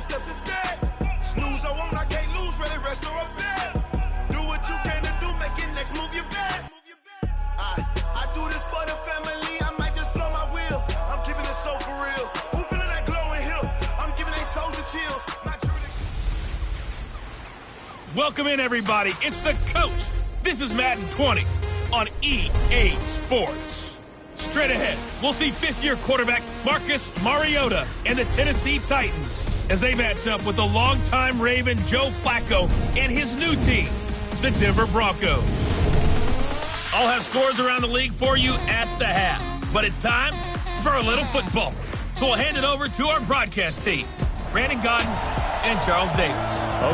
steps instead. Snooze, I won't, I can't lose, ready, rest or a bed. Do what you can to do, make it next, move your best. I do this for the family, I might just blow my wheel. I'm keeping it so for real. Who feeling that glowing hill? I'm giving they soldier chills. Welcome in, everybody. It's the coach. This is Madden 20 on EA Sports. Straight ahead, we'll see fifth-year quarterback Marcus Mariota and the Tennessee Titans as they match up with the longtime Raven Joe Flacco and his new team, the Denver Broncos. I'll have scores around the league for you at the half, but it's time for a little football. So we'll hand it over to our broadcast team, Brandon Godden and Charles Davis.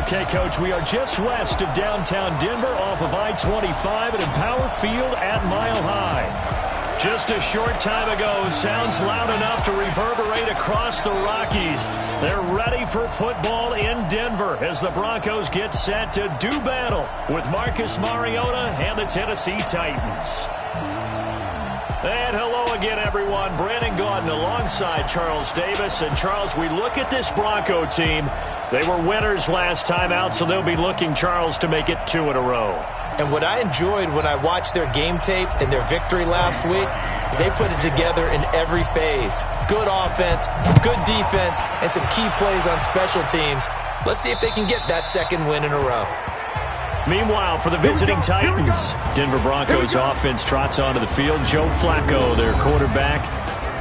Okay, Coach, we are just west of downtown Denver off of I-25 at Empower Field at Mile High. Just a short time ago, sounds loud enough to reverberate across the Rockies. They're ready for football in Denver as the Broncos get set to do battle with Marcus Mariota and the Tennessee Titans. And hello again, everyone. Brandon Gaudin alongside Charles Davis. And, Charles, we look at this Bronco team. They were winners last time out, so they'll be looking, Charles, to make it 2 in a row. And what I enjoyed when I watched their game tape and their victory last week is they put it together in every phase. Good offense, good defense, and some key plays on special teams. Let's see if they can get that second win in a row. Meanwhile, for the visiting Titans, Denver Broncos offense trots onto the field. Joe Flacco, their quarterback.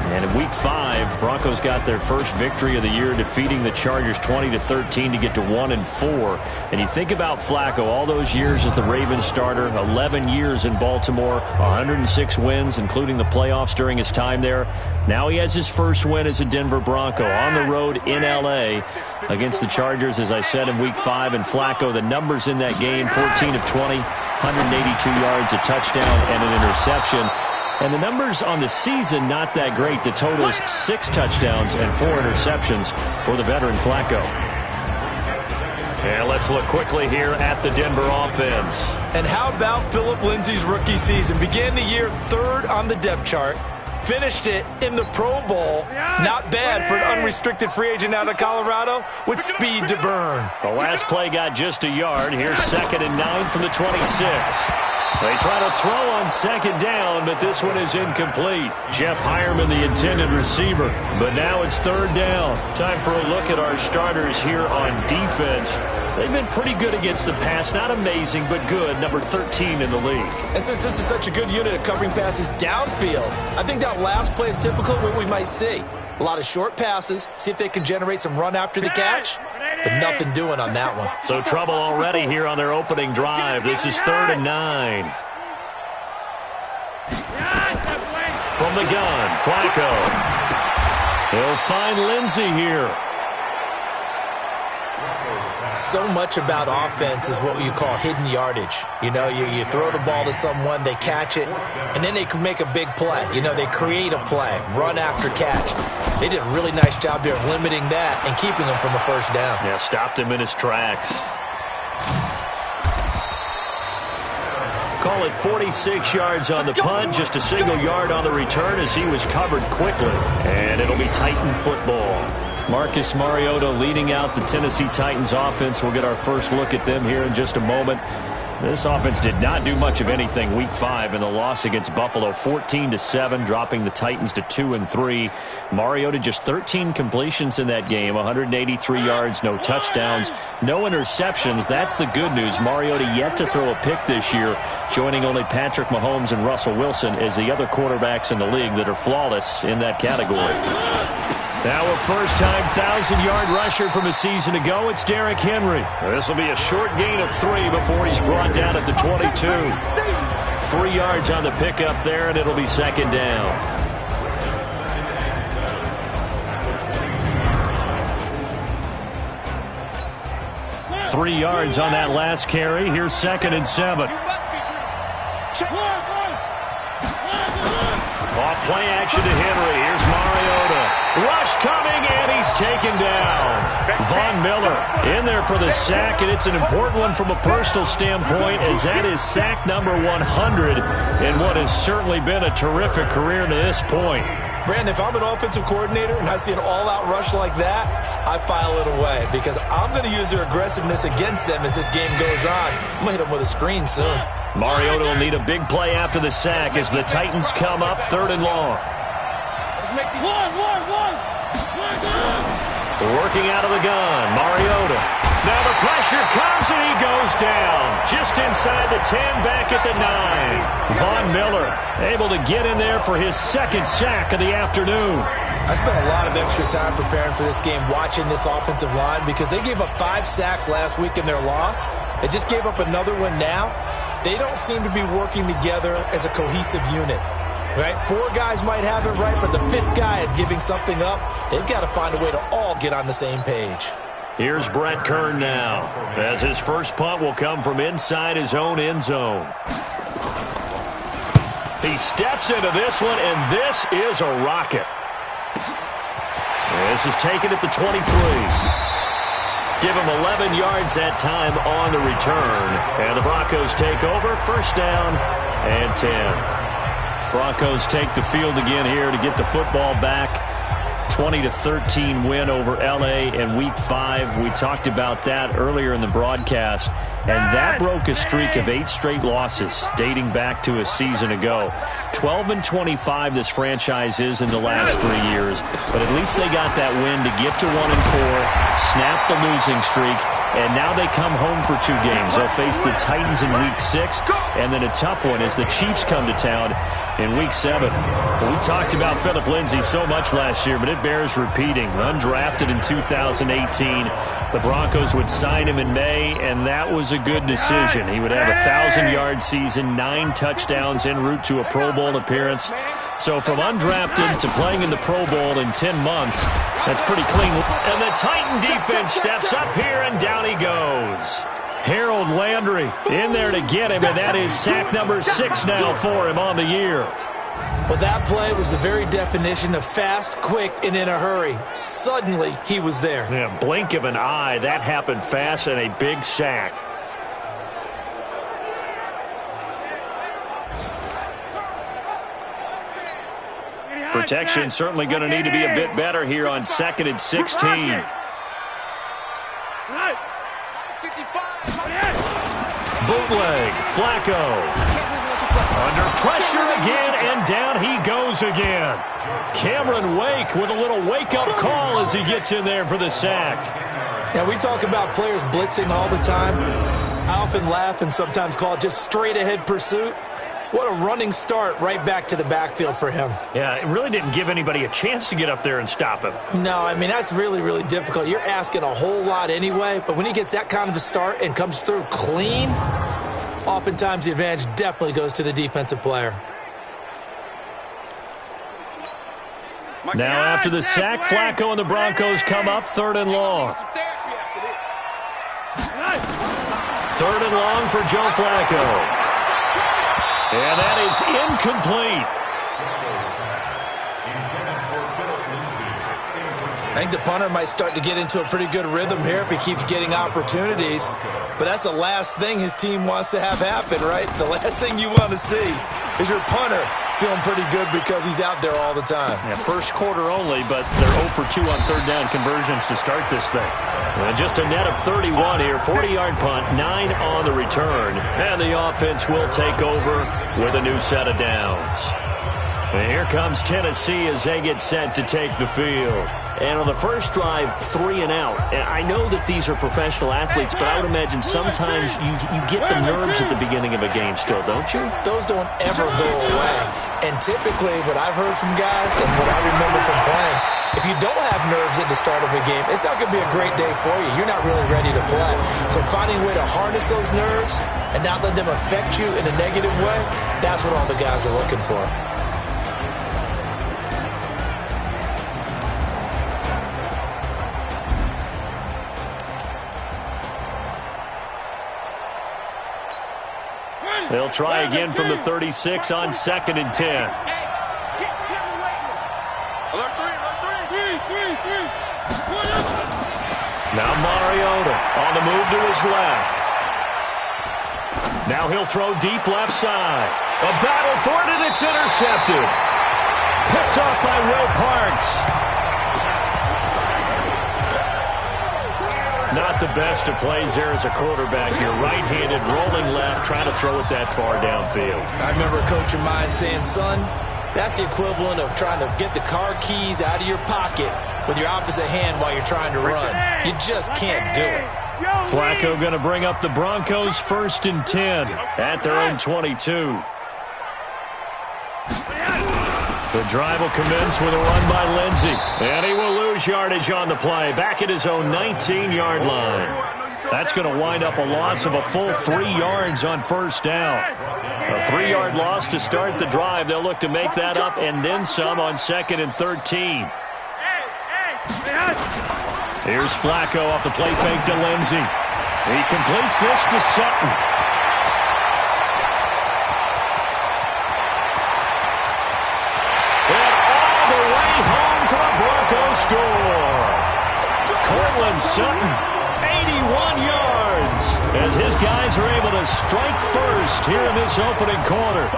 And in Week 5, Broncos got their first victory of the year, defeating the Chargers 20-13 to get to 1-4. And you think about Flacco, all those years as the Ravens starter, 11 years in Baltimore, 106 wins, including the playoffs during his time there. Now he has his first win as a Denver Bronco on the road in L.A. against the Chargers, as I said, in Week 5. And Flacco, the numbers in that game, 14 of 20, 182 yards, a touchdown, and an interception. And the numbers on the season, not that great. The total is 6 touchdowns and 4 interceptions for the veteran Flacco. And let's look quickly here at the Denver offense. And how about Phillip Lindsay's rookie season? Began the year 3rd on the depth chart. Finished it in the Pro Bowl. Not bad for an unrestricted free agent out of Colorado with speed to burn. The last play got just a yard. Here's 2nd and 9 from the 26. They try to throw on 2nd down, but this one is incomplete. Jeff Hireman, the intended receiver, but now it's 3rd down. Time for a look at our starters here on defense. They've been pretty good against the pass. Not amazing, but good. Number 13 in the league. And since this is such a good unit of covering passes downfield, I think that last play is typical of what we might see. A lot of short passes, see if they can generate some run after the catch, but nothing doing on that one. So trouble already here on their opening drive. This is 3rd and 9. From the gun, Flacco. He'll find Lindsay here. So much about offense is what you call hidden yardage. You know, you throw the ball to someone, they catch it, and then they can make a big play. You know, they create a play, run after catch. They did a really nice job there of limiting that and keeping him from a first down. Yeah, stopped him in his tracks. Call it 46 yards on the punt, just a single yard on the return as he was covered quickly. And it'll be Titan football. Marcus Mariota leading out the Tennessee Titans offense. We'll get our first look at them here in just a moment. This offense did not do much of anything Week 5 in the loss against Buffalo, 14-7, dropping the Titans to 2-3. Mariota just 13 completions in that game, 183 yards, no touchdowns, no interceptions. That's the good news. Mariota yet to throw a pick this year, joining only Patrick Mahomes and Russell Wilson as the other quarterbacks in the league that are flawless in that category. Now a first-time 1,000-yard rusher from a season ago, it's Derrick Henry. This will be a short gain of 3 before he's brought down at the 22. 3 yards on the pickup there, and it'll be 2nd down. Three yards on that last carry. Here's 2nd and 7. Off play action to Henry. Here's Mariota. Rush coming, and he's taken down. Von Miller in there for the sack, and it's an important one from a personal standpoint, as that is sack number 100 in what has certainly been a terrific career to this point. Brandon, if I'm an offensive coordinator and I see an all-out rush like that, I file it away because I'm going to use their aggressiveness against them as this game goes on. I'm going to hit them with a screen soon. Mariota will need a big play after the sack as the Titans come up 3rd and long. Working out of the gun, Mariota. Now the pressure comes and he goes down. Just inside the 10, back at the 9. Von Miller able to get in there for his 2nd sack of the afternoon. I spent a lot of extra time preparing for this game watching this offensive line because they gave up 5 sacks last week in their loss. They just gave up another one now. They don't seem to be working together as a cohesive unit. Right? 4 guys might have it right, but the 5th guy is giving something up. They've got to find a way to all get on the same page. Here's Brett Kern now, as his first punt will come from inside his own end zone. He steps into this one, and this is a rocket. This is taken at the 23. Give him 11 yards that time on the return. And the Broncos take over, 1st down and 10. Broncos take the field again here to get the football back. 20-13 win over L.A. in Week 5. We talked about that earlier in the broadcast. And that broke a streak of 8 straight losses dating back to a season ago. 12-25 this franchise is in the last 3 years. But at least they got that win to get to 1-4, snap the losing streak. And now they come home for 2 games. They'll face the Titans in Week 6, and then a tough one as the Chiefs come to town in Week 7. We talked about Phillip Lindsay so much last year, but it bears repeating. Undrafted in 2018, the Broncos would sign him in May, and that was a good decision. He would have a 1,000-yard season, 9 touchdowns en route to a Pro Bowl appearance. So from undrafted to playing in the Pro Bowl in 10 months, that's pretty clean. And the Titan defense steps up here, and down he goes. Harold Landry in there to get him, and that is sack number 6 now for him on the year. Well, that play was the very definition of fast, quick, and in a hurry. Suddenly, he was there. Yeah, blink of an eye. That happened fast, and a big sack. Protection certainly going to need to be a bit better here on 2nd and 16. Bootleg, Flacco. Under pressure again, and down he goes again. Cameron Wake with a little wake-up call as he gets in there for the sack. Now, we talk about players blitzing all the time. I often laugh and sometimes call it just straight-ahead pursuit. What a running start right back to the backfield for him. Yeah, it really didn't give anybody a chance to get up there and stop him. No, I mean, that's really, really difficult. You're asking a whole lot anyway, but when he gets that kind of a start and comes through clean, oftentimes the advantage definitely goes to the defensive player. Now after the sack, Flacco and the Broncos come up 3rd and long. 3rd and long for Joe Flacco. And that is incomplete. I think the punter might start to get into a pretty good rhythm here if he keeps getting opportunities. But that's the last thing his team wants to have happen, right? The last thing you want to see is your punter feeling pretty good because he's out there all the time. Yeah, first quarter only, but they're 0 for 2 on 3rd down conversions to start this thing. And just a net of 31 here, 40-yard punt, 9 on the return. And the offense will take over with a new set of downs. And here comes Tennessee as they get set to take the field. And on the first drive, 3 and out. And I know that these are professional athletes, but I would imagine sometimes you get the nerves at the beginning of a game still, don't you? Those don't ever go away. And typically what I've heard from guys and what I remember from playing, if you don't have nerves at the start of a game, it's not going to be a great day for you. You're not really ready to play. So finding a way to harness those nerves and not let them affect you in a negative way, that's what all the guys are looking for. They'll try again from the 36 on 2nd and 10. Now Mariota on the move to his left. Now he'll throw deep left side. A battle for it, and it's intercepted. Picked off by Will Parks. Not the best of plays there as a quarterback. You're right-handed, rolling left, trying to throw it that far downfield. I remember a coach of mine saying, son, that's the equivalent of trying to get the car keys out of your pocket with your opposite hand while you're trying to run. You just can't do it. Flacco going to bring up the Broncos 1st and 10 at their own 22. The drive will commence with a run by Lindsey. And he will lose yardage on the play. Back at his own 19-yard line. That's going to wind up a loss of a full 3 yards on 1st down. A 3-yard loss to start the drive. They'll look to make that up and then some on 2nd and 13. Here's Flacco off the play fake to Lindsey. He completes this to Sutton. And all the way home for a Broncos score. Cortland Sutton, 81 yards, as his guys are able to strike first here in this opening quarter.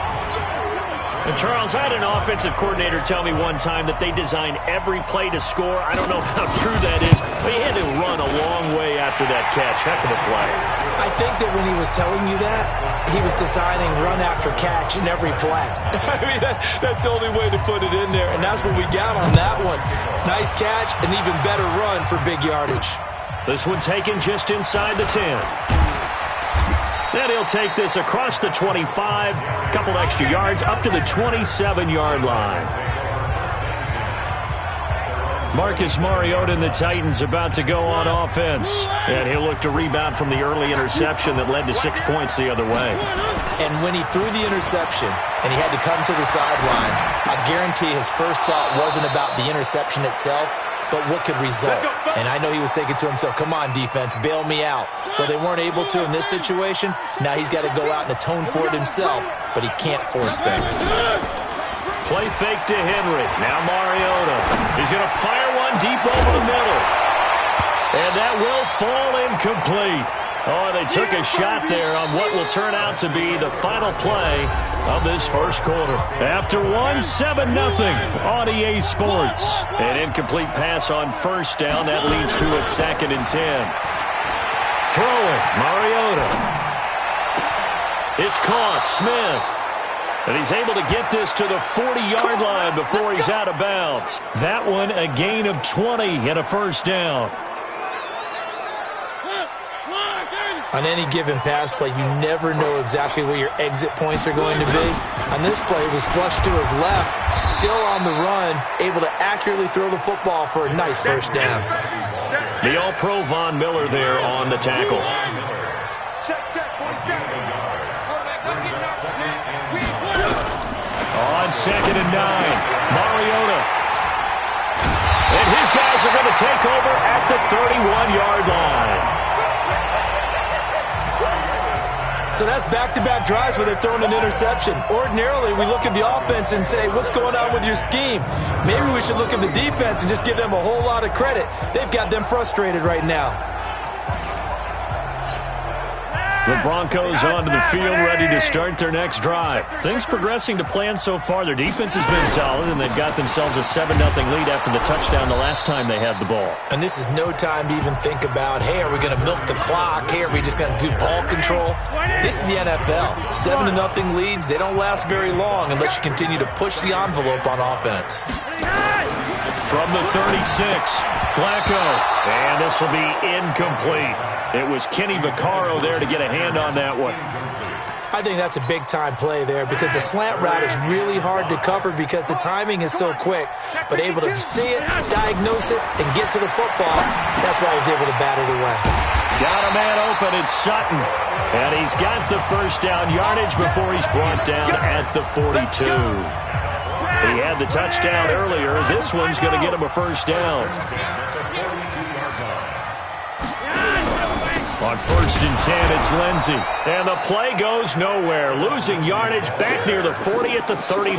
And Charles, I had an offensive coordinator tell me one time that they design every play to score. I don't know how true that is, but he had to run a long way after that catch. Heck of a play. I think that when he was telling you that, he was designing run after catch in every play. I mean, that's the only way to put it in there, and that's what we got on that one. Nice catch, an even better run for big yardage. This one taken just inside the 10. Then he'll take this across the 25, a couple extra yards, up to the 27-yard line. Marcus Mariota and the Titans about to go on offense. And he'll look to rebound from the early interception that led to 6 points the other way. And when he threw the interception and he had to come to the sideline, I guarantee his first thought wasn't about the interception itself, but what could result. And I know he was thinking to himself, come on, defense, bail me out. Well, they weren't able to in this situation. Now he's got to go out and atone for it himself, but he can't force things. Play fake to Henry. Now Mariota. He's going to fire one deep over the middle. And that will fall incomplete. Oh, they took a shot there on what will turn out to be the final play of this first quarter. After 7-0 on EA Sports. An incomplete pass on 1st down. That leads to a 2nd and 10. Throwing, Mariota. It's caught, Smith. And he's able to get this to the 40-yard line before he's out of bounds. That one a gain of 20 and a 1st down. On any given pass play, you never know exactly where your exit points are going to be. On this play, it was flushed to his left, still on the run, able to accurately throw the football for a nice 1st down. The All-Pro Von Miller there on the tackle. On 2nd and 9, Mariota. And his guys are going to take over at the 31-yard line. So that's back-to-back drives where they've thrown an interception. Ordinarily, we look at the offense and say, what's going on with your scheme? Maybe we should look at the defense and just give them a whole lot of credit. They've got them frustrated right now. The Broncos onto the field, ready to start their next drive. Things progressing to plan so far. Their defense has been solid, and they've got themselves a 7-0 lead after the touchdown the last time they had the ball. And this is no time to even think about, hey, are we going to milk the clock? Hey, are we just going to do ball control? This is the NFL. 7-0 leads, they don't last very long unless you continue to push the envelope on offense. From the 36, Flacco. And this will be incomplete. It was Kenny Vaccaro there to get a hand on that one. I think that's a big-time play there because the slant route is really hard to cover because the timing is so quick. But able to see it, diagnose it, and get to the football, that's why he was able to bat it away. Got a man open, it's Sutton. And he's got the 1st down yardage before he's brought down at the 42. He had the touchdown earlier. This one's going to get him a 1st down. On 1st and 10, it's Lindsey. And the play goes nowhere. Losing yardage back near the 40 at the 39.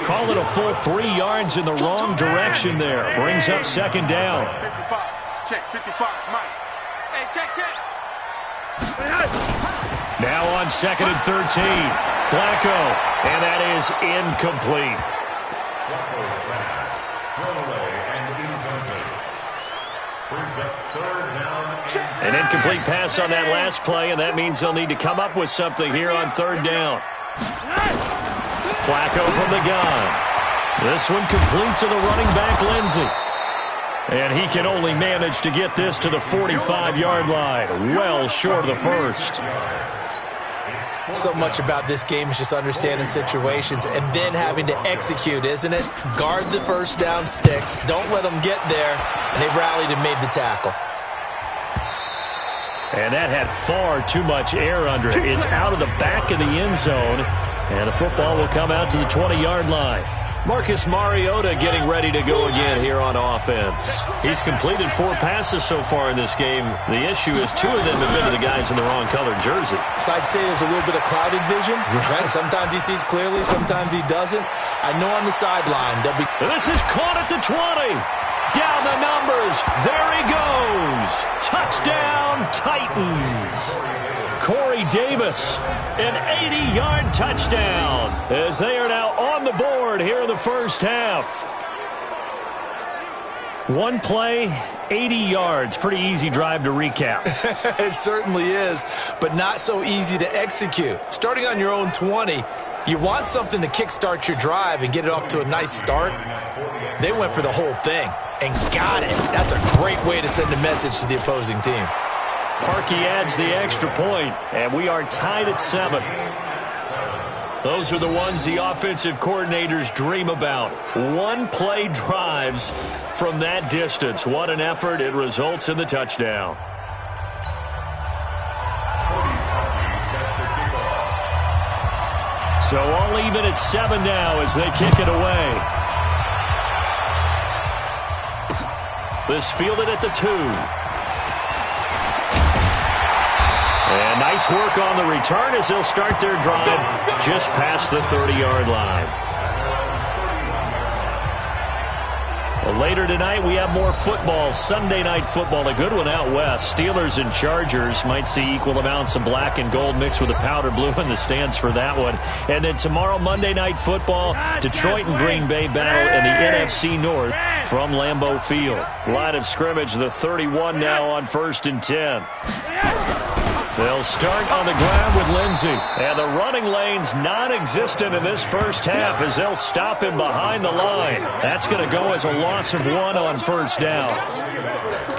Call it a full 3 yards in the wrong direction there. Brings up 2nd down. 55. Check, 55. Mike. Hey, check. Now on 2nd and 13. Flacco. And that is incomplete. An incomplete pass on that last play, and that means they'll need to come up with something here on third down. Flacco from the gun. This one complete to the running back, Lindsey. And he can only manage to get this to the 45-yard line, well short of the first. So much about this game is just understanding situations and then having to execute, isn't it? Guard the first down sticks. Don't let them get there. And they rallied and made the tackle. And that had far too much air under it. It's out of the back of the end zone. And the football will come out to the 20-yard line. Marcus Mariota getting ready to go again here on offense. He's completed 4 passes so far in this game. The issue is 2 of them have been to the guys in the wrong colored jersey. So I'd say there's a little bit of clouded vision, right? Sometimes he sees clearly, sometimes he doesn't. I know on the sideline they'll be... This is caught at the 20. Down the numbers. There he goes. Touchdown, Titans. Corey Davis, an 80-yard touchdown, as they are now on the board here in the first half. One play, 80 yards. Pretty easy drive to recap. It certainly is, but not so easy to execute. Starting on your own 20, you want something to kickstart your drive and get it off to a nice start. They went for the whole thing and got it. That's a great way to send a message to the opposing team. Parkey adds the extra point, and we are tied at 7. Those are the ones the offensive coordinators dream about. One-play drives from that distance. What an effort. It results in the touchdown. So all even at 7 now as they kick it away. This fielded at the 2. And nice work on the return as they'll start their drive just past the 30-yard line. Well, later tonight, we have more football, Sunday night football, a good one out west. Steelers and Chargers might see equal amounts of black and gold mixed with a powder blue in the stands for that one. And then tomorrow, Monday night football, Detroit and Green Bay battle in the NFC North from Lambeau Field. Line of scrimmage, the 31 now on 1st and 10. They'll start on the ground with Lindsey. And the running lane's non-existent in this first half as they'll stop him behind the line. That's going to go as a loss of 1 on first down.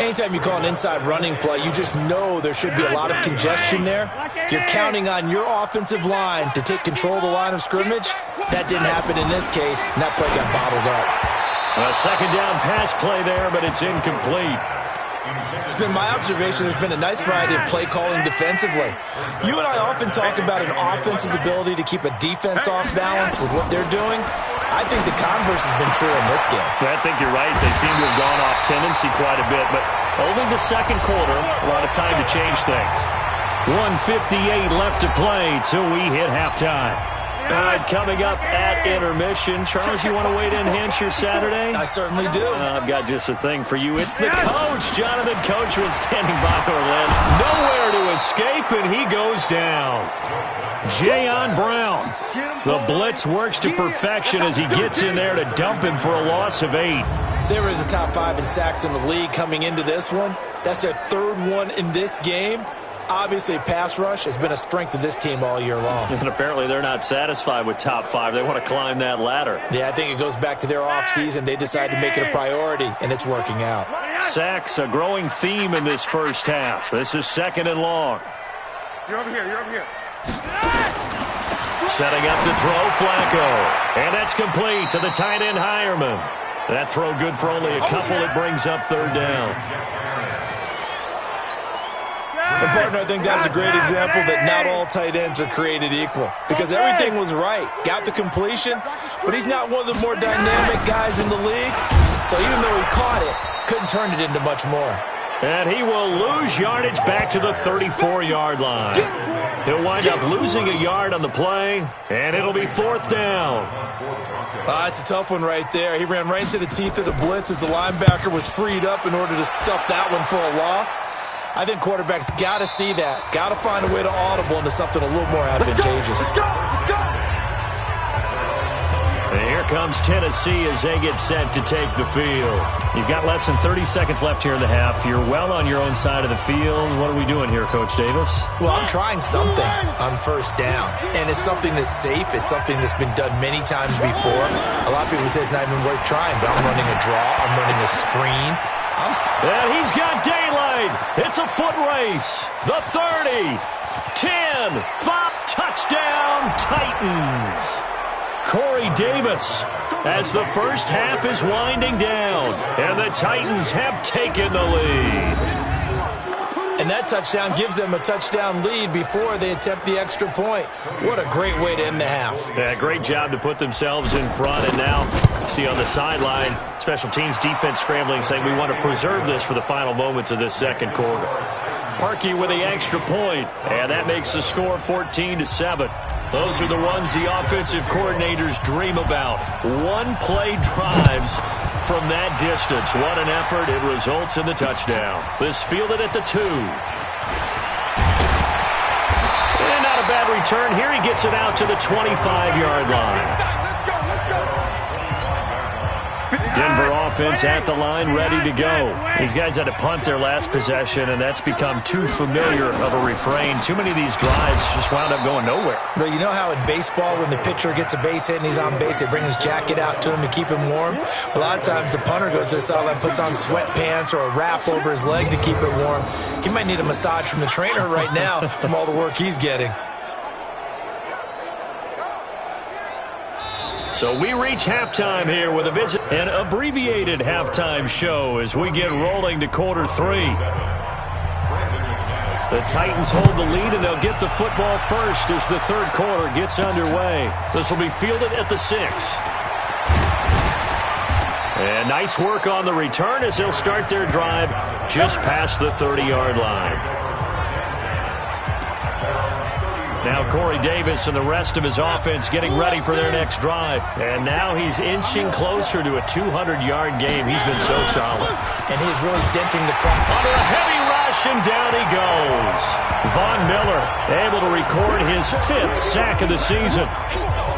Anytime you call an inside running play, you just know there should be a lot of congestion there. You're counting on your offensive line to take control of the line of scrimmage. That didn't happen in this case, and that play got bottled up. A second down pass play there, but it's incomplete. It's been my observation there's been a nice variety of play calling defensively. You and I often talk about an offense's ability to keep a defense off balance with what they're doing. I think the converse has been true in this game. I think you're right. They seem to have gone off tendency quite a bit, but only the second quarter, a lot of time to change things. 1:58 left to play till we hit halftime. All right, coming up at intermission. Charles, you want to wait in Hinch your Saturday? I certainly do. I've got just a thing for you. It's the coach, Jonathan Coachman, standing by Orlando. Nowhere to escape, and he goes down. Jayon Brown. The blitz works to perfection as he gets in there to dump him for a loss of 8. They were in the top 5 in sacks in the league coming into this one. That's their 3rd one in this game. Obviously, pass rush has been a strength of this team all year long. And apparently they're not satisfied with top 5. They want to climb that ladder. Yeah, I think it goes back to their offseason. They decided to make it a priority, and it's working out. Sacks, a growing theme in this first half. This is 2nd and long. You're over here. You're over here. Setting up to throw, Flacco. And that's complete to the tight end, Hireman. That throw good for only a couple. It brings up 3rd down. And, partner, I think that's a great example that not all tight ends are created equal. Because everything was right. Got the completion, but he's not one of the more dynamic guys in the league. So even though he caught it, couldn't turn it into much more. And he will lose yardage back to the 34-yard line. He'll wind up losing a yard on the play, and it'll be 4th down. It's a tough one right there. He ran right into the teeth of the blitz as the linebacker was freed up in order to stuff that one for a loss. I think quarterbacks got to see that. Got to find a way to audible into something a little more advantageous. And here comes Tennessee as they get set to take the field. You've got less than 30 seconds left here in the half. You're well on your own side of the field. What are we doing here, Coach Davis? Well, I'm trying something on first down, and it's something that's safe. It's something that's been done many times before. A lot of people say it's not even worth trying, but I'm running a draw. I'm running a screen. And he's got daylight. It's a foot race. The 30, 10, 5, touchdown, Titans. Corey Davis as the first half is winding down, and the Titans have taken the lead. And that touchdown gives them a touchdown lead before they attempt the extra point. What a great way to end the half. Yeah, great job to put themselves in front. And now, see on the sideline, special teams defense scrambling, saying we want to preserve this for the final moments of this second quarter. Parkey with the extra point, and that makes the score 14-7. Those are the ones the offensive coordinators dream about. One-play drives from that distance. What an effort. It results in the touchdown. This fielded at the 2. And not a bad return. Here he gets it out to the 25-yard line. Denver offense at the line, ready to go. These guys had to punt their last possession, and that's become too familiar of a refrain. Too many of these drives just wound up going nowhere. But you know how in baseball, when the pitcher gets a base hit and he's on base, they bring his jacket out to him to keep him warm? A lot of times the punter goes to the sideline, puts on sweatpants or a wrap over his leg to keep it warm. He might need a massage from the trainer right now from all the work he's getting. So we reach halftime here with an abbreviated halftime show as we get rolling to quarter 3. The Titans hold the lead, and they'll get the football first as the third quarter gets underway. This will be fielded at the 6. And nice work on the return as they'll start their drive just past the 30-yard line. Now Corey Davis and the rest of his offense getting ready for their next drive. And now he's inching closer to a 200-yard game. He's been so solid. And he's really denting the clock. Under a heavy rush, and down he goes. Von Miller able to record his 5th sack of the season.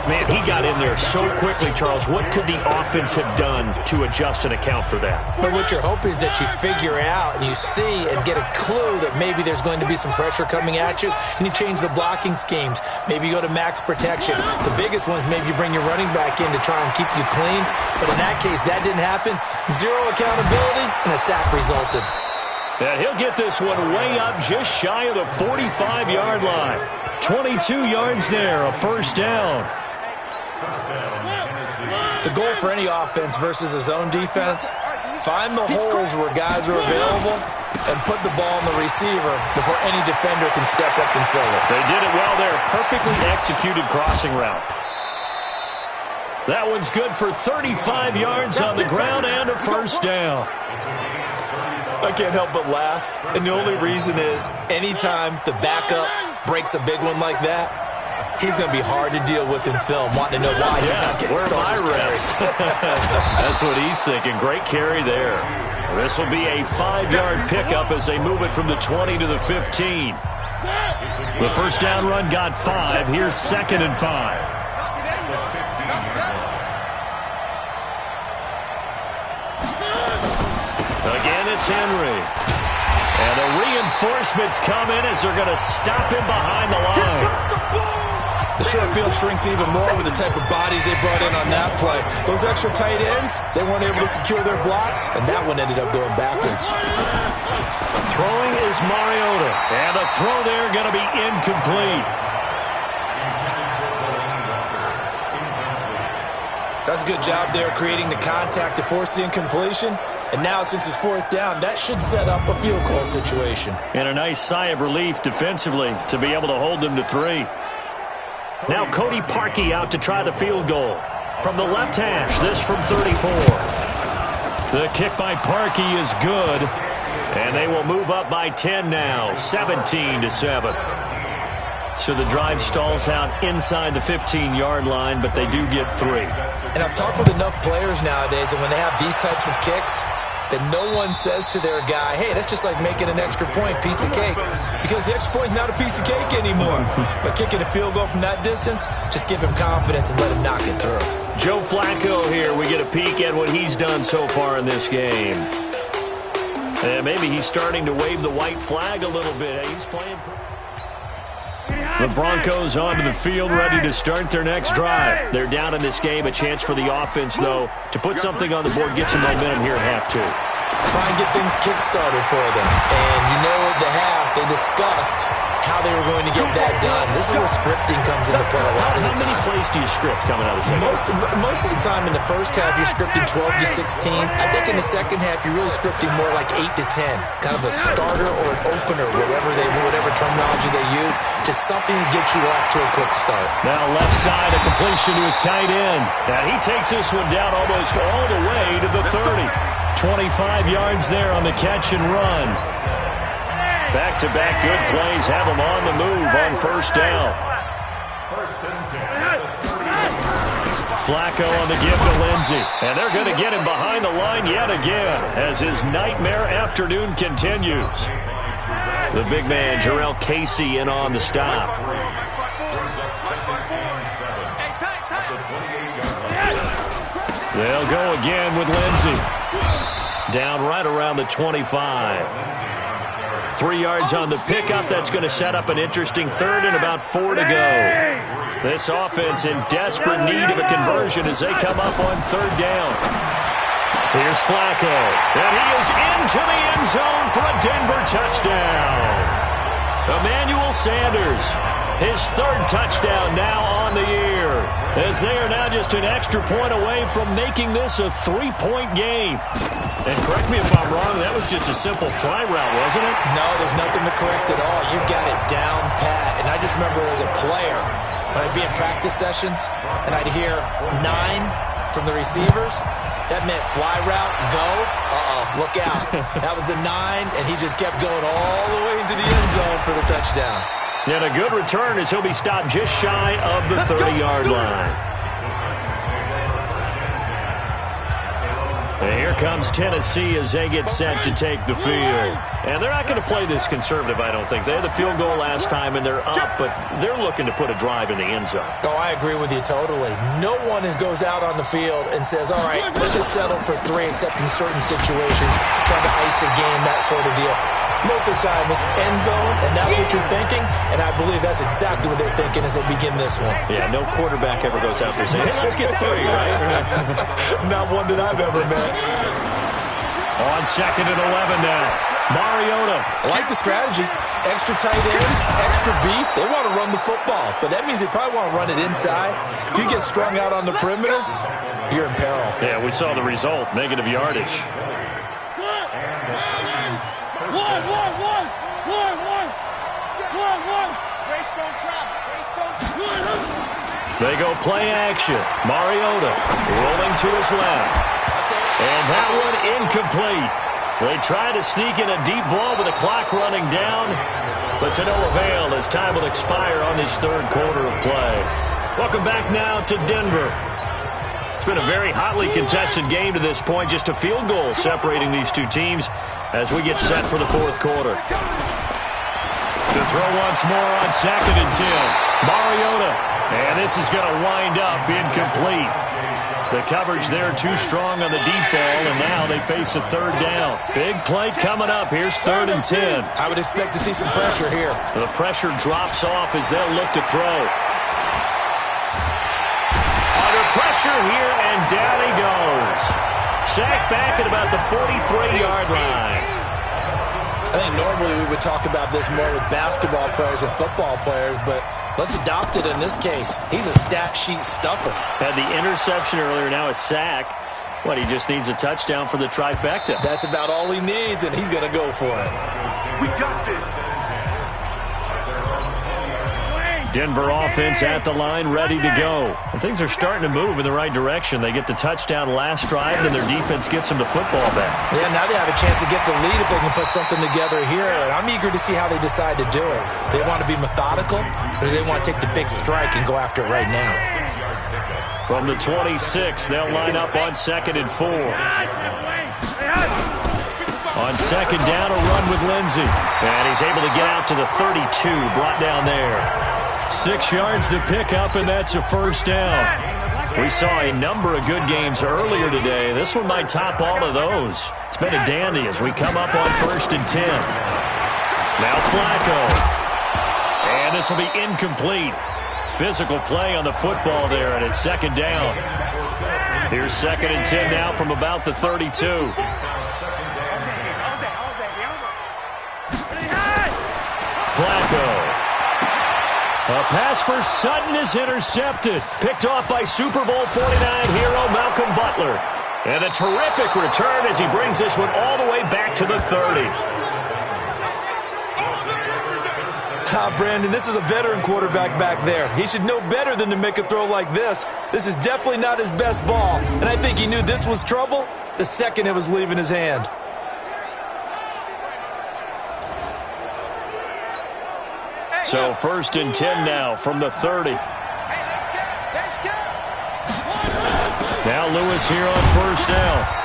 Man, he got in there so quickly, Charles. What could the offense have done to adjust and account for that? But what you're hoping is that you figure out and you see and get a clue that maybe there's going to be some pressure coming at you, and you change the blocking schemes. Maybe you go to max protection. The biggest ones, maybe you bring your running back in to try and keep you clean. But in that case, that didn't happen. Zero accountability, and a sack resulted. And he'll get this one way up just shy of the 45-yard line. 22 yards there, a first down. The goal for any offense versus a zone defense, find the holes where guys are available and put the ball on the receiver before any defender can step up and fill it. They did it well there. Perfectly executed crossing route. That one's good for 35 yards on the ground and a first down. I can't help but laugh, and the only reason is anytime the backup breaks a big one like that, he's going to be hard to deal with in film, wanting to know why he's not getting started carries. That's what he's thinking. Great carry there. This will be a 5-yard pickup as they move it from the 20 to the 15. The first down run got 5. Here's 2nd and 5. Again, it's Henry. And the reinforcements come in as they're going to stop him behind the line. The short field shrinks even more with the type of bodies they brought in on that play. Those extra tight ends, they weren't able to secure their blocks, and that one ended up going backwards. Throwing is Mariota, and the throw there going to be incomplete. That's a good job there creating the contact to force the incompletion. And now, since it's 4th down, that should set up a field goal situation. And a nice sigh of relief defensively to be able to hold them to 3. Now Cody Parkey out to try the field goal. From the left hash, this from 34. The kick by Parkey is good. And they will move up by 10 now, 17-7. So the drive stalls out inside the 15-yard line, but they do get 3. And I've talked with enough players nowadays, and when they have these types of kicks, that no one says to their guy, hey, that's just like making an extra point, piece of cake. Because the extra point's not a piece of cake anymore. But kicking a field goal from that distance, just give him confidence and let him knock it through. Joe Flacco here. We get a peek at what he's done so far in this game. And maybe he's starting to wave the white flag a little bit. He's playing. The Broncos onto the field, ready to start their next drive. They're down in this game. A chance for the offense, though, to put something on the board, get some momentum here at half two. Try and get things kick-started for them. And you know at the half, they discussed how they were going to get that done. This is where scripting comes into play a lot of the time. How many plays do you script coming out of the second? Most of the time in the first half, you're scripting 12 to 16. I think in the second half, you're really scripting more like 8 to 10. Kind of a starter or an opener, whatever terminology they use. Just something to get you off to a quick start. Now left side, a completion to his tight end. Now he takes this one down almost all the way to the 30. 25 yards there on the catch and run. Back-to-back good plays have him on the move on first down. Flacco on the give to Lindsey. And they're going to get him behind the line yet again as his nightmare afternoon continues. The big man, Jarrell Casey, in on the stop. They'll go again with Lindsey. Down right around the 25. 3 yards on the pickup. That's going to set up an interesting third and about 4 to go. This offense in desperate need of a conversion as they come up on third down. Here's Flacco. And he is into the end zone for a Denver touchdown. Emmanuel Sanders, his third touchdown now on the year, as they are now just an extra point away from making this a 3-point game. And correct me if I'm wrong, that was just a simple fly route, wasn't it? No, there's nothing to correct at all. You've got it down pat. And I just remember as a player, when I'd be in practice sessions, and I'd hear 9 from the receivers, that meant fly route, go, look out. That was the 9, and he just kept going all the way into the end zone for the touchdown. And a good return as he'll be stopped just shy of the 30-yard line. And here comes Tennessee as they get set to take the field. And they're not going to play this conservative, I don't think. They had the field goal last time, and they're up, but they're looking to put a drive in the end zone. Oh, I agree with you totally. No one goes out on the field and says, all right, let's just settle for 3, except in certain situations, trying to ice a game, that sort of deal. Most of the time, it's end zone, and that's what you're thinking, and I believe that's exactly what they're thinking as they begin this one. Yeah, no quarterback ever goes out there saying, hey, let's get 3, right? Not one that I've ever met. On second and 11 now. Mariota. I like the strategy. Extra tight ends, extra beef. They want to run the football, but that means they probably want to run it inside. If you get strung out on the perimeter, you're in peril. Yeah, we saw the result, negative yardage. They go play action. Mariota rolling to his left. And that one incomplete. They try to sneak in a deep ball with the clock running down, but to no avail as time will expire on this third quarter of play. Welcome back now to Denver. It's been a very hotly contested game to this point. Just a field goal separating these two teams as we get set for the fourth quarter. To throw once more on second and 10. Mariota. And this is going to wind up incomplete. The coverage there too strong on the deep ball, and now they face a third down. Big play coming up. Here's third and 10. I would expect to see some pressure here. The pressure drops off as they'll look to throw. Under pressure here, and down he goes. Sacked back at about the 43-yard line. I think normally we would talk about this more with basketball players and football players, but let's adopt it in this case. He's a stat sheet stuffer. Had the interception earlier, now a sack. What, he just needs a touchdown for the trifecta. That's about all he needs, and he's going to go for it. We got this. Denver offense at the line, ready to go. And things are starting to move in the right direction. They get the touchdown last drive, and their defense gets them the football back. Yeah, now they have a chance to get the lead if they can put something together here. And I'm eager to see how they decide to do it. Do they want to be methodical, or do they want to take the big strike and go after it right now? From the 26, they'll line up on second and 4. On second down, a run with Lindsey. And he's able to get out to the 32, brought down there. 6 yards to pick up, and that's a first down. We saw a number of good games earlier today. This one might top all of those. It's been a dandy as we come up on 1st and 10. Now Flacco. And this will be incomplete. Physical play on the football there, and it's second down. Here's 2nd and 10 now from about the 32. Flacco. A pass for Sutton is intercepted. Picked off by Super Bowl 49 hero Malcolm Butler. And a terrific return as he brings this one all the way back to the 30. Brandon, this is a veteran quarterback back there. He should know better than to make a throw like this. This is definitely not his best ball. And I think he knew this was trouble the second it was leaving his hand. So 1st and 10 now from the 30. Now Lewis here on 1st down.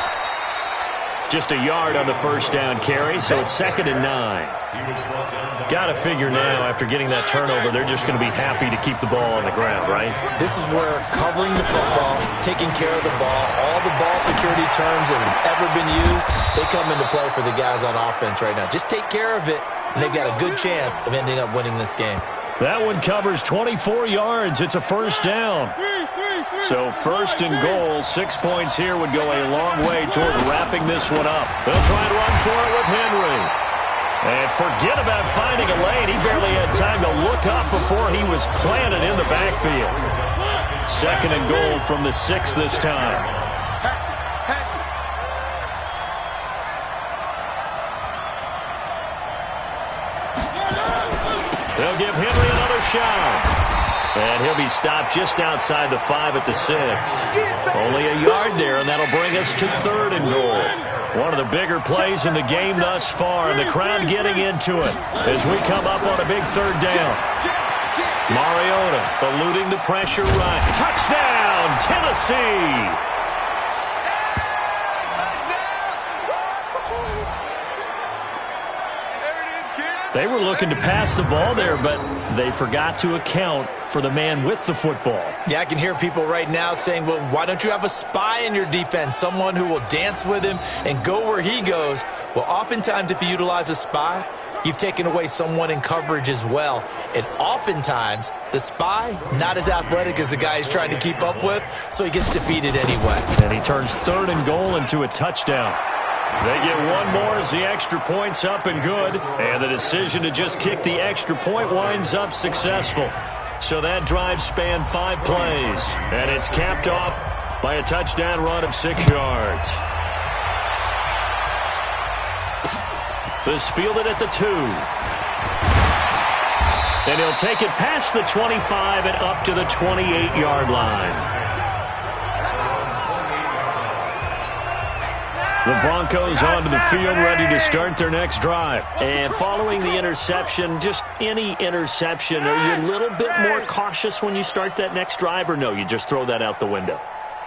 Just a yard on the 1st down carry, so it's 2nd and 9. Got to figure now, after getting that turnover, they're just going to be happy to keep the ball on the ground, right? This is where covering the football, taking care of the ball, all the ball security terms that have ever been used, they come into play for the guys on offense right now. Just take care of it, and they've got a good chance of ending up winning this game. That one covers 24 yards. It's a first down. So 1st and goal, 6 points here would go a long way toward wrapping this one up. They'll try and run for it with Henry. And forget about finding a lane. He barely had time to look up before he was planted in the backfield. 2nd and goal from the 6 this time. They'll give Henry another shot. And he'll be stopped just outside the 5 at the 6. Only a yard there, and that'll bring us to 3rd and goal. One of the bigger plays in the game thus far, and the crowd getting into it as we come up on a big 3rd down. Mariota eluding the pressure run. Touchdown, Tennessee! They were looking to pass the ball there, but they forgot to account for the man with the football. Yeah, I can hear people right now saying, well, why don't you have a spy in your defense, someone who will dance with him and go where he goes? Well, oftentimes if you utilize a spy, you've taken away someone in coverage as well. And oftentimes, the spy, not as athletic as the guy he's trying to keep up with, so he gets defeated anyway. And he turns 3rd and goal into a touchdown. They get one more as the extra point's up and good. And the decision to just kick the extra point winds up successful. So that drive spanned 5 plays. And it's capped off by a touchdown run of 6 yards. This fielded at the 2. And he'll take it past the 25 and up to the 28-yard line. The Broncos onto the field, ready to start their next drive. And following the interception, just any interception, are you a little bit more cautious when you start that next drive, or no, you just throw that out the window?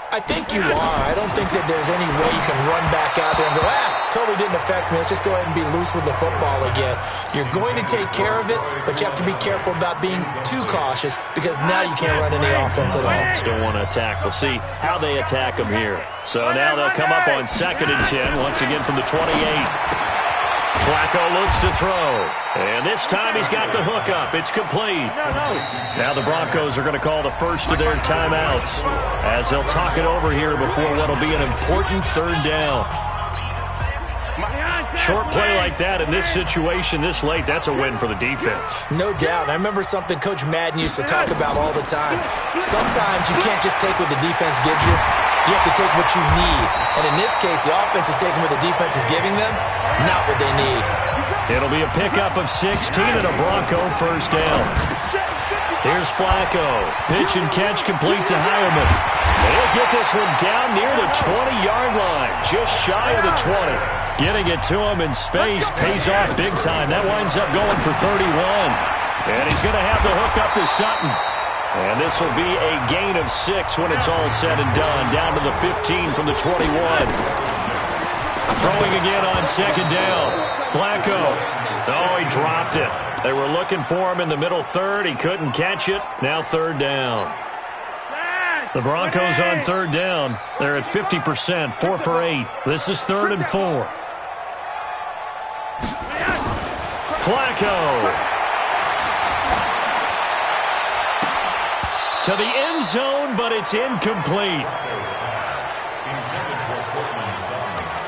I think you are. I don't think that there's any way you can run back out there and go, totally didn't affect me. Let's just go ahead and be loose with the football again. You're going to take care of it, but you have to be careful about being too cautious because now you can't run any offense at all. Still want to attack. We'll see how they attack them here. So now they'll come up on 2nd and 10, once again from the 28. Flacco looks to throw. And this time he's got the hook up. It's complete. Now the Broncos are going to call the first of their timeouts as they'll talk it over here before what will be an important 3rd down. Short play like that in this situation this late, that's a win for the defense. No doubt. I remember something Coach Madden used to talk about all the time. Sometimes you can't just take what the defense gives you. You have to take what you need. And in this case, the offense is taking what the defense is giving them, not what they need. It'll be a pickup of 16 and a Bronco first down. Here's Flacco. Pitch and catch complete to Hireman. They'll get this one down near the 20-yard line, just shy of the 20. Getting it to him in space pays off big time. That winds up going for 31. And he's going to have the hook up to Sutton. And this will be a gain of 6 when it's all said and done. Down to the 15 from the 21. Throwing again on second down. Flacco. Oh, he dropped it. They were looking for him in the middle third. He couldn't catch it. Now third down. The Broncos on third down. They're at 50%, 4 for 8. This is 3rd and 4. Flacco. To the end zone, but it's incomplete.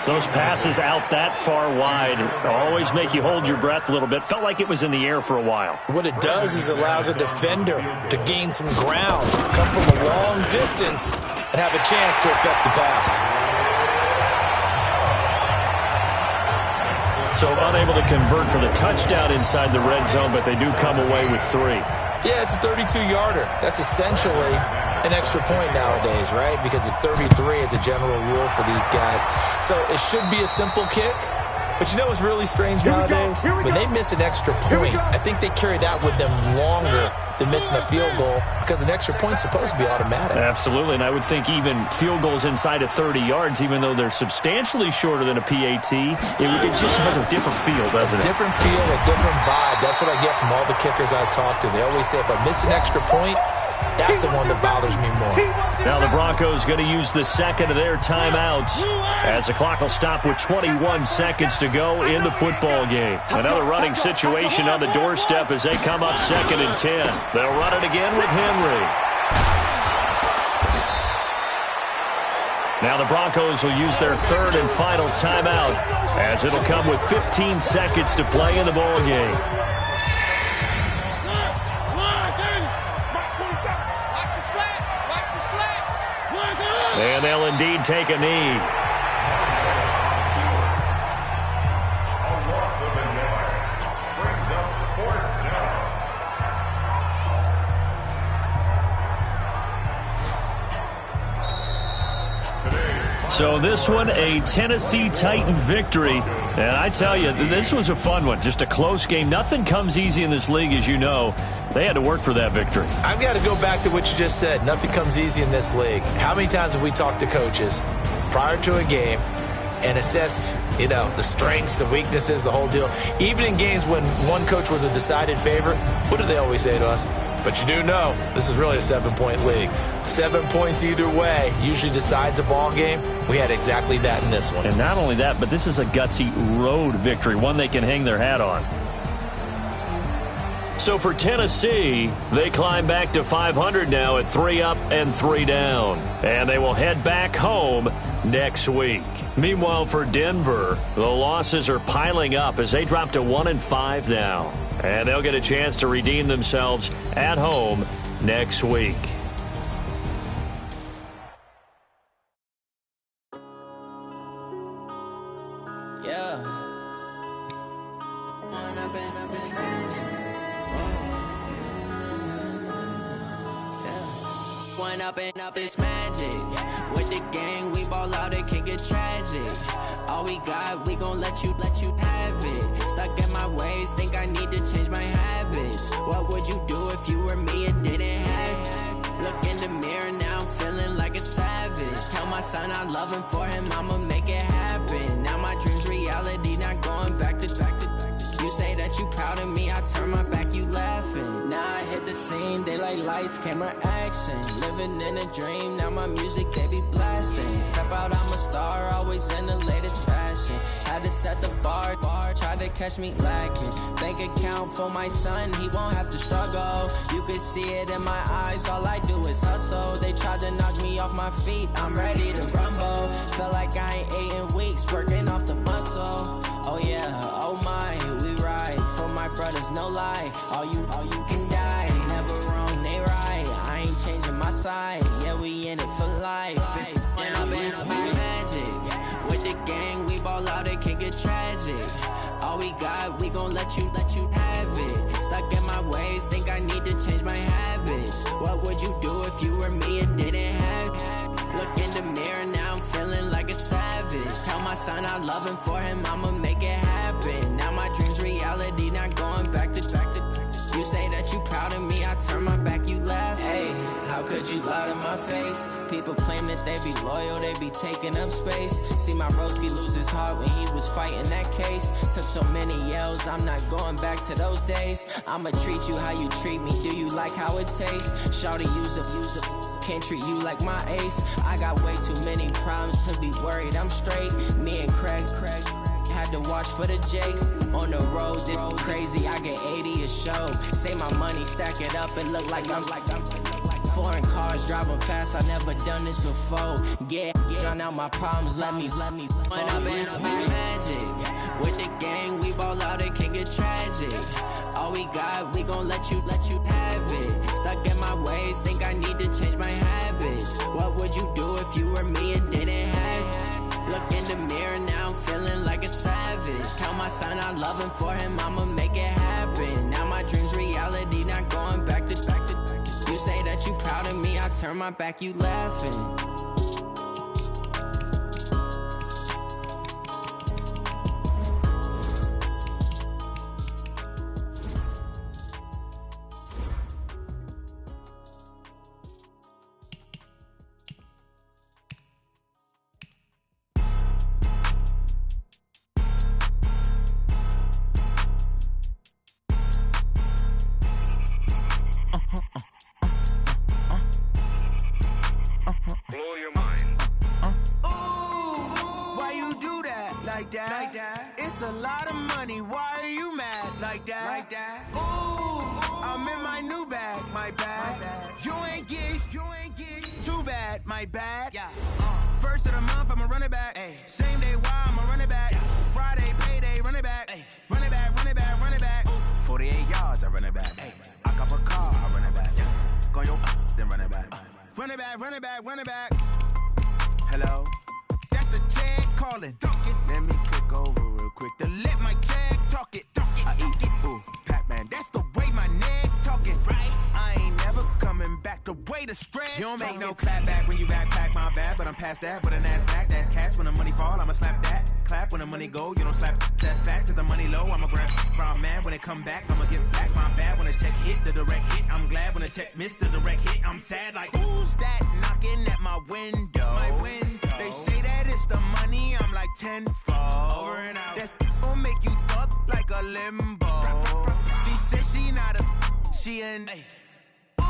Those passes out that far wide always make you hold your breath a little bit. Felt like it was in the air for a while. What it does is allows a defender to gain some ground, come from a long distance, and have a chance to affect the pass. So unable to convert for the touchdown inside the red zone, but they do come away with 3. Yeah, it's a 32-yarder. That's essentially an extra point nowadays, right? Because it's 33 as a general rule for these guys. So it should be a simple kick. But you know what's really strange nowadays? When they miss an extra point, I think they carry that with them longer than missing a field goal because an extra point's supposed to be automatic. Absolutely, and I would think even field goals inside of 30 yards, even though they're substantially shorter than a PAT, it just has a different feel, doesn't it? Different feel, a different vibe. That's what I get from all the kickers I talk to. They always say, if I miss an extra point, that's the one that bothers me more. Now the Broncos going to use the second of their timeouts as the clock will stop with 21 seconds to go in the football game. Another running situation on the doorstep as they come up 2nd and 10. They'll run it again with Henry. Now the Broncos will use their 3rd and final timeout as it'll come with 15 seconds to play in the ball game. And they'll indeed take a knee. So this one, a Tennessee Titan victory. And I tell you, this was a fun one. Just a close game. Nothing comes easy in this league, as you know. They had to work for that victory. I've got to go back to what you just said. Nothing comes easy in this league. How many times have we talked to coaches prior to a game and assessed, the strengths, the weaknesses, the whole deal? Even in games when one coach was a decided favorite, what do they always say to us? But you do know this is really a 7-point league. 7 points either way usually decides a ball game. We had exactly that in this one. And not only that, but this is a gutsy road victory, one they can hang their hat on. So for Tennessee, they climb back to 500 now at 3 up and 3 down. And they will head back home next week. Meanwhile, for Denver, the losses are piling up as they drop to 1-5 now. And they'll get a chance to redeem themselves at home next week. Up this magic. With the gang, we ball out, it can get tragic. All we got, we gon' let you have it. Stuck in my ways, think I need to change my habits. What would you do if you were me and didn't have it? Look in the mirror, now I'm feeling like a savage. Tell my son I love him, for him I'ma make it happen. Now my dream's reality, not going back to. You say that you proud of me, I turn my back, you laughing. Now I hit the scene, they like lights, camera, action. Living in a dream, now my music, they be blasting. Step out, I'm a star, always in the latest fashion. Had to set the bar, tried to catch me lacking. Bank account for my son, he won't have to struggle. You can see it in my eyes, all I do is hustle. They tried to knock me off my feet, I'm ready to rumble. Felt like I ain't ate in weeks, working off the muscle. Oh yeah, oh my, we ride for my brothers, no lie. All you can die, never wrong, they right. I ain't changing my side, yeah, we in it for life. When I've been up this magic, with the gang, we ball out, it can get tragic. All we got, we gon' let you have it. Stuck in my ways, think I need to change my habits. What would you do if you were me and didn't have it? Look in the mirror, now I'm feeling like a savage. Tell my son I love him, for him I'ma make it happen. Now my dream's reality, not going back to. You say that you proud of me, I turn my back, you laugh. Hey, how could you lie to my face. People claim that they be loyal, they be taking up space. See my broski lose his heart when he was fighting that case. Took so many yells, I'm not going back to those days. I'ma treat you how you treat me, do you like how it tastes? Shawty, use up, can't treat you like my ace. I got way too many problems to be worried, I'm straight. Me and Craig had to watch for the Jakes. On the road, this crazy, I get 80 a show. Say my money, stack it up and look like I'm foreign cars, driving fast, I never done this before. Get drown out my problems, let me When I've been magic, with the gang, we ball out, it can get tragic. All we got, we gon' let you have it. Stuck in my ways, think I need to change my habits. What would you do if you were me and didn't have it? Look in the mirror now, I'm feeling like a savage. Tell my son I love him, for him I'ma make it happen. Now my dream's reality, not going back to. You say that you proud of me, I turn my back, you laughing. It's a lot of money, why are you mad like that? Ooh, I'm in my new bag, my bad. You ain't get too bad, my bad. First of the month, I'ma run it back. Same day, why I'ma run it back. Friday, payday, run it back. Run it back, run it back, run it back. 48 yards, I run it back. I cop a car, I run it back. Go yo, then run it back. Run it back, run it back, run it back. Hello? That's the jag calling. Let me click over real quick to let my jag talk it. I eat it, ooh, Pac-Man. That's the way my neck talking, right? I ain't never coming back the way the stress. You don't make no clap back when you backpack, my bad, but I'm past that. But an ass back, that's cash. When the money fall, I'ma slap that. Clap when the money go, you don't slap. That's facts. If the money low, I'ma grab. Brown man, when it come back, I'ma give back. My bad when the check hit, the direct hit. I'm glad when the check missed the direct hit. I'm sad like, who's that knocking at my window? My window. They say that it's the money, I'm like tenfold. Over and out. That's gon' make you up like a limbo. She said she not a, she an. Ooh,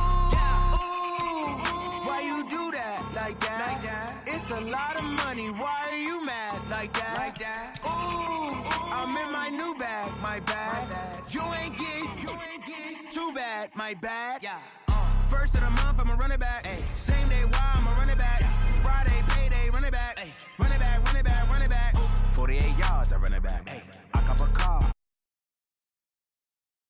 why you do that like that? It's a lot of money, why are you mad like that? Ooh, I'm in my new bag, my bad. You ain't get too bad, my bad. First of the month, I'ma run it back. Same day, why I'ma run it back. Friday, payday, run it back. Run it back, run it back, run it back. 48 yards, I run it back.